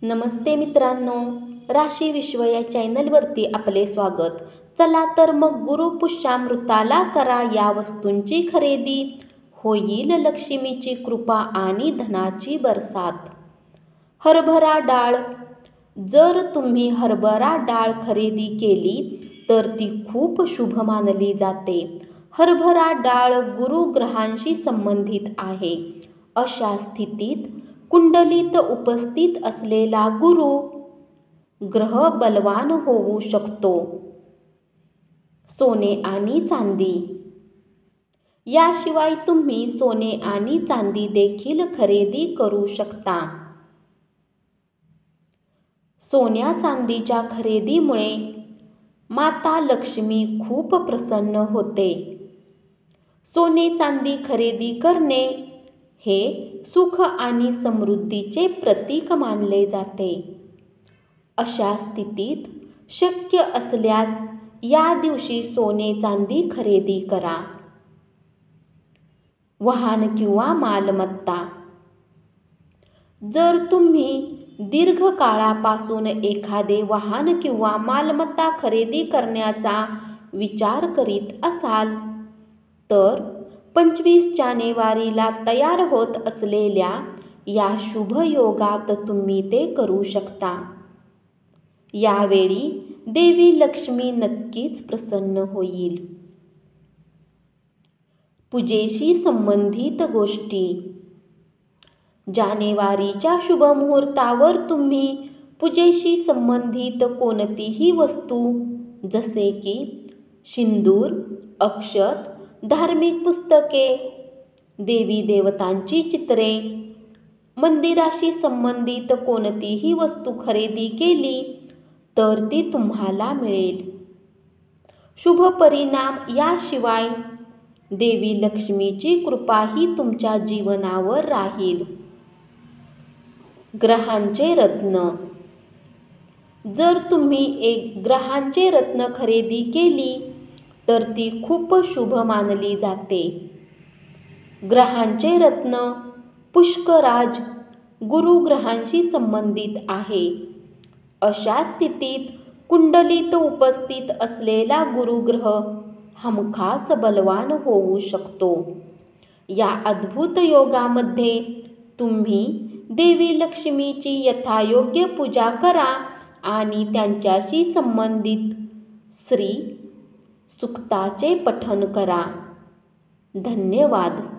नमस्ते मित्रांनो, राशी विश्व या चॅनलवरती आपले स्वागत. चला तर मग गुरुपुष्यामृताला करा या वस्तूंची खरेदी. होईल लक्ष्मीची कृपा आणि धनाची बरसात. हरभरा डाळ. जर तुम्ही हरभरा डाळ खरेदी केली तर ती खूप शुभ मानली जाते. हरभरा डाळ गुरुग्रहांशी संबंधित आहे. अशा स्थितीत कुंडलीत उपस्थित असलेला गुरु ग्रह बलवान होऊ शकतो. सोने आणि चांदी. याशिवाय तुम्ही सोने आणि चांदी देखील खरेदी करू शकता. सोन्या चांदीच्या खरेदीमुळे माता लक्ष्मी खूप प्रसन्न होते. सोने चांदी खरेदी करणे हे सुख आणि समृद्धीचे प्रतीक मानले जाते. अशा स्थितीत शक्य असल्यास या दिवशी सोने चांदी खरेदी करा. वाहन किंवा मालमत्ता. जर तुम्ही दीर्घकाळापासून एखादे वाहन किंवा मालमत्ता खरेदी करण्याचा विचार करीत असाल तर 25 जानेवारीला तयार होत असलेल्या या शुभ योगात तुम्ही ते करू शकता. यावेळी देवी लक्ष्मी नक्कीच प्रसन्न होईल. पूजेशी संबंधित गोष्टी. जानेवारीच्या शुभ मुहूर्तावर तुम्ही पूजेशी संबंधित कोणतीही वस्तू जसे की सिंदूर, अक्षत, धार्मिक पुस्तके, देवी देवतांची चित्रे, मंदिराशी संबंधित कोणतीही वस्तू खरेदी केली तर ती तुम्हाला मिळेल. शुभ परिणाम. याशिवाय देवी लक्ष्मीची कृपाही तुमच्या जीवनावर राहील. ग्रहांचे रत्न. जर तुम्ही एक ग्रहांचे रत्न खरेदी केली तर ती खूप शुभ मानली जाते. ग्रहांचे रत्न पुष्कराज गुरुग्रहांशी संबंधित आहे. अशा स्थितीत कुंडलीत उपस्थित असलेला गुरुग्रह हमखास बलवान होऊ शकतो. या अद्भुत योगामध्ये तुम्ही देवी लक्ष्मीची यथायोग्य पूजा करा आणि त्यांच्याशी संबंधित श्री सूक्ताचे पठण करा. धन्यवाद.